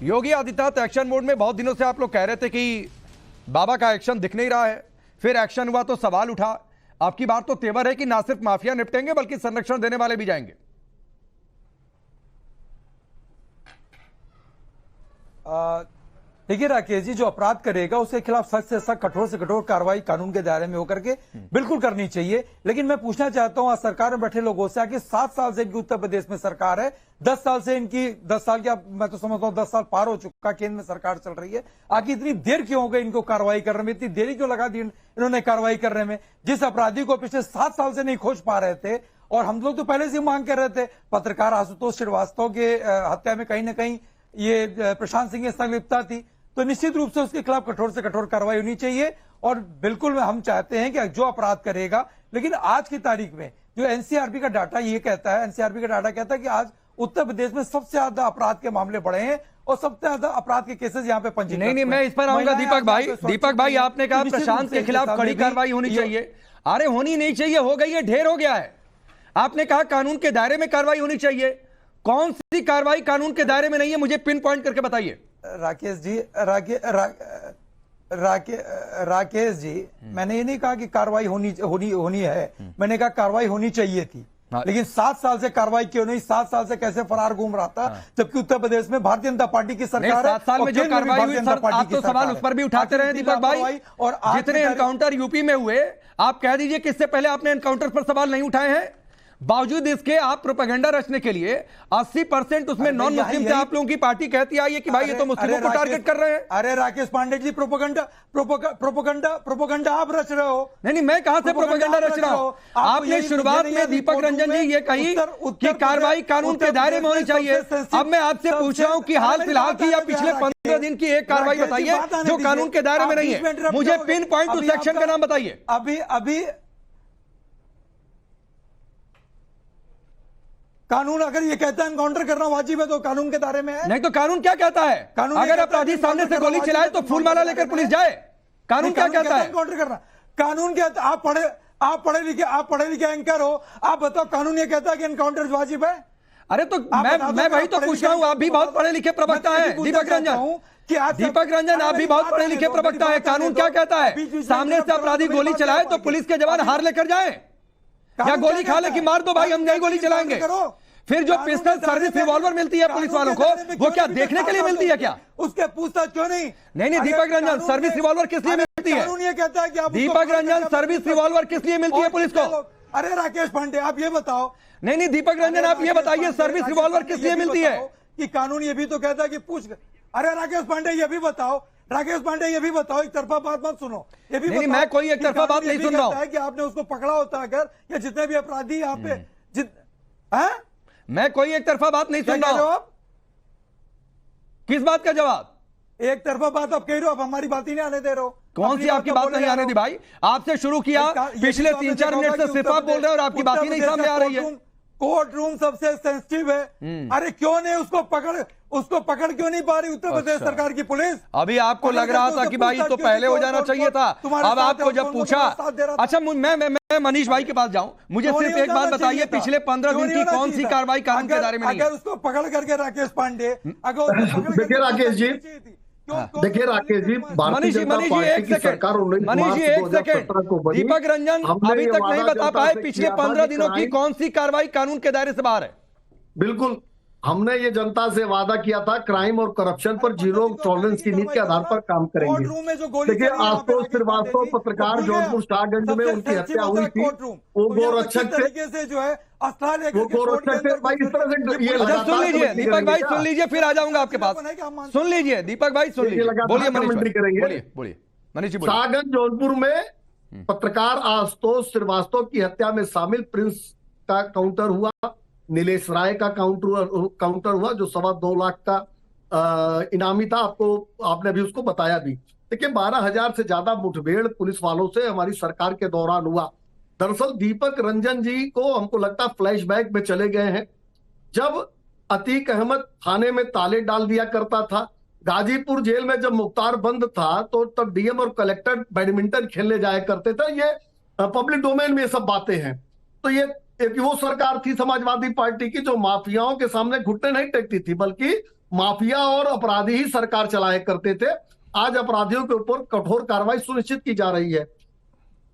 Yogi Adityanath action mode में बहुत दिनों से आप लोग कह रहे थे कि बाबा का एक्शन दिख नहीं रहा है, फिर एक्शन हुआ तो सवाल उठा। आपकी बात तो तेवर है कि ना सिर्फ माफिया निपटेंगे बल्कि संरक्षण देने वाले भी जाएंगे। देखिए राकेश जी, जो अपराध करेगा उसके खिलाफ सख्त से सख्त, कठोर से कठोर कार्रवाई कानून के दायरे में होकर के बिल्कुल करनी चाहिए। लेकिन मैं पूछना चाहता हूं आज सरकार में बैठे लोगों से, आखिर 7 साल से इनकी उत्तर प्रदेश में सरकार है, 10 साल से इनकी 10 साल क्या, मैं तो समझता हूं 10 साल पार हो चुका केंद्र में सरकार चल रही है। आखिर इतनी देर क्यों हो गई इनको कार्रवाई करने में, इतनी देरी क्यों लगा दी इन्होंने कार्रवाई करने में? जिस अपराधी को पिछले 7 साल से नहीं खोज पा रहे थे, और हम लोग तो पहले से मांग कर रहे थे, पत्रकार आशुतोष श्रीवास्तव के हत्या में कहीं ना कहीं ये प्रशांत सिंह की संलिप्तता थी, तो निश्चित रूप से उसके खिलाफ कठोर से कठोर कार्रवाई होनी चाहिए। और बिल्कुल हम चाहते हैं कि जो अपराध करेगा, लेकिन आज की तारीख में जो एनसीआरबी का डाटा ये कहता है, एनसीआरबी का डाटा कहता है कि आज उत्तर प्रदेश में सबसे ज्यादा अपराध के मामले बढ़े हैं और सबसे ज्यादा अपराध के केसेस यहाँ पे पंजीकृत। नहीं, मैं इस पर आऊंगा। दीपक भाई आपने कहा प्रशांत के खिलाफ कड़ी कार्रवाई होनी चाहिए। अरे होनी नहीं चाहिए, हो गई है, ढेर हो गया है। आपने कहा कानून के दायरे में कार्रवाई होनी चाहिए, कौन सी कार्रवाई कानून के दायरे में नहीं है, मुझे पिन पॉइंट करके बताइए। राकेश जी, राकेश जी, मैंने ये नहीं कहा कि कार्रवाई होनी है, मैंने कहा कार्रवाई होनी चाहिए थी। लेकिन 7 साल से कार्रवाई क्यों नहीं? 7 साल से कैसे फरार घूम रहा था, जबकि उत्तर प्रदेश में भारतीय जनता पार्टी की सरकार है। 7 साल में जो कार्रवाई हुई, आप तो सवाल उस पर भी उठाते रहे दीपक भाई। और जितने एनकाउंटर यूपी में हुए, आप कह दीजिए कि इससे पहले आपने एनकाउंटर पर सवाल नहीं उठाए हैं। बावजूद इसके आप प्रोपेगेंडा रचने के लिए 80% उसमें नॉन मुस्लिम थे। आप लोगों की पार्टी कहती आई है कि भाई ये तो मुस्लिमों को टारगेट कर रहे हैं। अरे राकेश पांडे जी, प्रोपेगेंडा आप रच रहे हो। नहीं, मैं कहां से प्रोपेगेंडा रच रहा हूं? आपने शुरुआत में दीपक रंजन जी ये कही कि कार्रवाई कानून के दायरे में होनी चाहिए। अब मैं आपसे पूछ रहा हूं कि हाल फिलहाल की या पिछले 15 दिन की एक कार्रवाई बताइए जो कानून के दायरे में नहीं है। मुझे पिन पॉइंट उस सेक्शन का नाम बताइए। अभी कानून अगर ये कहता है एनकाउंटर करना वाजिब है तो कानून के दायरे में है। नहीं तो कानून क्या कहता है? अगर अपराधी सामने से गोली चलाए तो फूलमाला लेकर पुलिस जाए। कानून क्या कहता है? एनकाउंटर करना कानून क्या? आप पढ़े लिखे एंकर हो, आप बताओ कानून ये कहता है कि एनकाउंटर वाजिब है? अरे तो मैं वही तो पूछ रहा हूं। आप भी बहुत पढ़े लिखे प्रवक्ता है दीपक रंजन, आप भी बहुत पढ़े लिखे प्रवक्ता है। कानून क्या कहता है? सामने से अपराधी गोली चलाए तो पुलिस के जवान हार लेकर जाए, या गोली खा ले कि मार दो भाई हम नहीं गोली चलाएंगे। फिर जो पिस्टल सर्विस रिवॉल्वर मिलती है पुलिस वालों को, वो क्या देखने के लिए मिलती है क्या? उसके पूछताछ क्यों नहीं? नहीं, दीपक रंजन, सर्विस रिवॉल्वर किस लिए मिलती है? कानून ये कहता है कि दीपक रंजन, सर्विस रिवॉल्वर किस लिए मिलती है पुलिस को? अरे राकेश पांडे, आप ये बताओ। नहीं, दीपक रंजन, आप ये बताइए सर्विस रिवॉल्वर किस लिए मिलती है? कि कानून ये भी तो कहता है कि पूछ। अरे राकेश पांडे ये भी बताओ, एक तरफा बात मत सुनो। ये भी नहीं, मैं कोई एक तरफा बात नहीं सुन रहा हूं कि आपने उसको पकड़ा होता अगर, या जितने भी अपराधी यहाँ पे मैं कोई एक तरफा बात नहीं सुन रहा हूं। किस बात का जवाब? एक तरफा बात आप कह रहे हो, आप हमारी बात ही नहीं आने दे रहे हो। कौन सी आपकी बात नहीं आने दी भाई? आपसे शुरू किया, पिछले 3-4 मिनट से सिर्फ आप बोल रहे हो और आपकी बात ही नहीं सामने आ रही है। कोर्ट रूम सबसे सेंसिटिव है। अरे क्यों नहीं उसको पकड़ क्यों नहीं पा रही उत्तर प्रदेश सरकार की पुलिस? अभी आपको लग रहा था कि भाई तो पहले हो जाना चाहिए था। अब आपको जब पूछा, अच्छा मैं मनीष भाई के पास जाऊं, मुझे सिर्फ एक बात बताइए, पिछले 15 दिन की कौन सी कार्रवाई कानून के दायरे में नहीं है? अगर उसको पकड़ करके राकेश पांडे, देखिए राकेश जी, भारतीय जनता पार्टी की सरकार मनीष जी एक सेकंड, दीपक रंजन अभी तक नहीं बता पाए पिछले 15 दिनों की कौन सी कार्रवाई कानून के दायरे से बाहर है? बिल्कुल, हमने ये जनता से वादा किया था क्राइम और करप्शन पर जीरो टॉलरेंस की नीति के आधार पर काम करेंगे। देखिए आशुतोष श्रीवास्तव पत्रकार जौनपुर शाहगंज में उनकी हत्या हुई थी, वो गोरक्षक थे, जो है वो गोरक्षक थे भाई। इस तरह से ये सुन लीजिए दीपक भाई, सुन लीजिए, फिर आ जाऊंगा आपके पास। सुन लीजिए दीपक भाई, सुन लीजिए, बोलिए मनीष जी। शाहगंज जौनपुर में पत्रकार आशुतोष श्रीवास्तव की हत्या में शामिल प्रिंस का काउंटर हुआ, नीलेश राय का काउंटर हुआ जो 2.25 लाख का इनामी था। आपने अभी उसको बताया भी। देखिए 12,000 से ज्यादा मुठभेड़ पुलिस वालों से हमारी सरकार के दौरान हुआ। दरअसल दीपक रंजन जी को हमको लगता फ्लैशबैक में चले गए हैं। जब अतीक अहमद थाने में ताले डाल दिया करता था, गाजीपुर जेल में जब मुख्तार बंद था, तो तब डीएम और कलेक्टर बैडमिंटन खेलने जाया करते थे। ये पब्लिक डोमेन में ये सब बातें हैं। तो ये एक वो सरकार थी समाजवादी पार्टी की जो माफियाओं के सामने घुटने नहीं टेकती थी, बल्कि माफिया और अपराधी ही सरकार चलाया करते थे। आज अपराधियों के ऊपर कठोर कार्रवाई सुनिश्चित की जा रही है।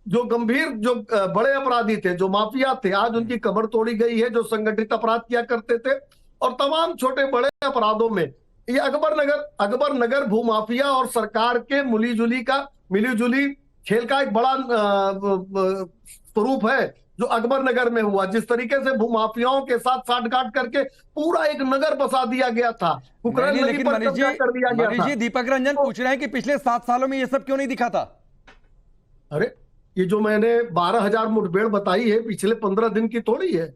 जो गंभीर, जो बड़े अपराधी थे, जो माफिया थे, आज उनकी कमर तोड़ी गई है। जो संगठित अपराध किया करते थे और तमाम छोटे बड़े अपराधों में ये अकबर नगर भूमाफिया और सरकार के मिली जुली खेल का एक बड़ा स्वरूप है जो अकबर नगर में हुआ। जिस तरीके से भूमाफियाओं के साथ साठगांठ करके पूरा एक नगर बसा दिया गया था, कुकरेल नदी पर कब्जा कर दिया गया था। दीपक रंजन पूछ रहे हैं कि पिछले 7 सालों में ये सब क्यों नहीं दिखा था? अरे ये जो मैंने 12,000 मुठभेड़ बताई है, पिछले 15 दिन की थोड़ी है।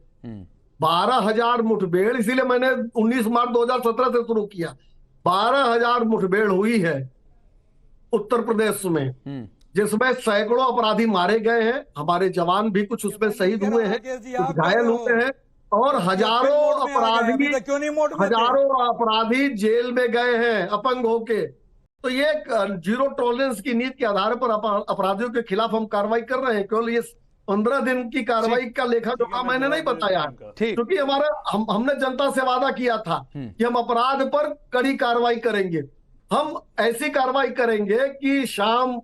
12,000 मुठभेड़, इसीलिए मैंने 19 मार्च 2017 से शुरू किया। 12,000 मुठभेड़ हुई है उत्तर प्रदेश में, जिसमें सैकड़ों अपराधी मारे गए हैं। हमारे जवान भी कुछ उसमें शहीद हुए हैं, कुछ घायल हुए हैं, और हजारों अपराधी जेल में गए हैं अपंग होके। तो ये जीरो टॉलरेंस की नीति के आधार पर अपराधियों के खिलाफ हम कार्रवाई कर रहे हैं। केवल ये 15 दिन की कार्रवाई का लेखा जोखा मैंने नहीं बताया, क्योंकि हमने जनता से वादा किया था कि हम अपराध पर कड़ी कार्रवाई करेंगे। हम ऐसी कार्रवाई करेंगे कि शाम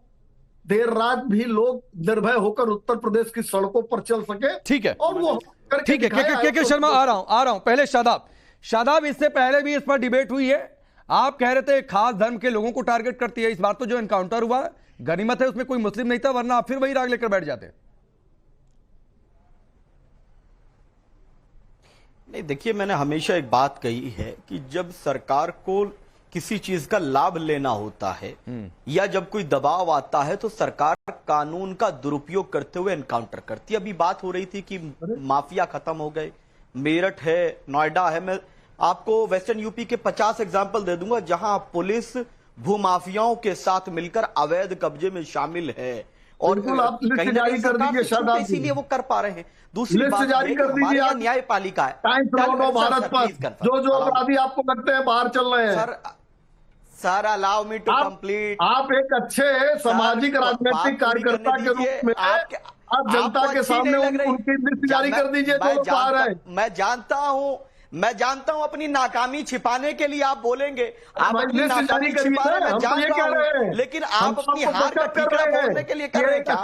देर रात भी लोग निर्भय होकर उत्तर प्रदेश की सड़कों पर चल सके। ठीक है, और वो ठीक है। के शर्मा आ रहा हूं। पहले शादाब, इससे पहले भी इस पर डिबेट हुई है। आप कह रहे थे खास धर्म के लोगों को टारगेट करती है। इस बार तो जो एनकाउंटर हुआ गनीमत है, उसमें कोई मुस्लिम नहीं था, वरना आप फिर वही राग लेकर बैठ जाते। नहीं, देखिए, मैंने हमेशा एक बात कही है कि जब सरकार को किसी चीज का लाभ लेना होता है या जब कोई दबाव आता है तो सरकार कानून का दुरुपयोग करते हुए एनकाउंटर करती है। अभी बात हो रही थी कि माफिया खत्म हो गए, मेरठ है, नोएडा है। मैं आपको वेस्टर्न यूपी के 50 एग्जाम्पल दे दूंगा जहां पुलिस भूमाफियाओं के साथ मिलकर अवैध कब्जे में शामिल है और कहीं ना कहीं सरकार इसीलिए वो कर पा रहे हैं। दूसरी बात जारी कर दीजिए, आप न्यायपालिका है, भारत पर जो अपराधी आपको लगते हैं बाहर चल रहे हैं। Sir allow me to complete. आप एक अच्छे सामाजिक राजनीतिक कार्यकर्ता के रूप में आप जनता के सामने उनकी लिस्ट जारी कर दीजिए। मैं जानता हूं अपनी नाकामी छिपाने के लिए आप बोलेंगे, आप अपनी नाकामी छिपा रहे हैं, मैं जानता हूं, लेकिन आप अपनी हार का ठीकरा बोलने के लिए कर रहे हैं क्या?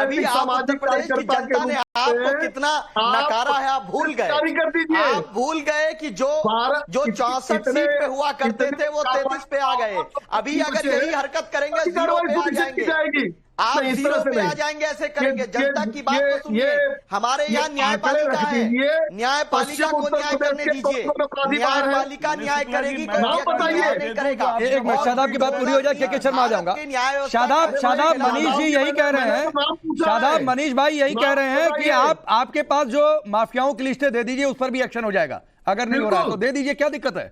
अभी आप उत्तर प्रदेश की जनता ने आपको कितना नकारा है, आप भूल गए। आप भूल गए कि जो 64 सीट पे हुआ करते थे वो 33 पे आ गए। अभी अगर यही हरकत करेंगे 0 पे आ जाएंगे, आप 0 पे आ जाएंगे। ऐसे करेंगे, जनता की बात को सुनिए। हमारे यहाँ न्यायपालिका है, न्यायपालिका को न्याय करने दीजिए। न्यायपालिका न्याय करेगी, नहीं करेगा। एक मिनट, शादाब की बात पूरी हो जाए, के शर्मा आ जाऊंगा। शादाब मनीष जी यही कह रहे हैं, शादाब मनीष भाई यही कह रहे हैं कि आपके पास जो माफियाओं की लिस्टें दे दीजिए, उस पर भी एक्शन हो जाएगा। अगर नहीं हो रहा तो दे दीजिए, क्या दिक्कत है?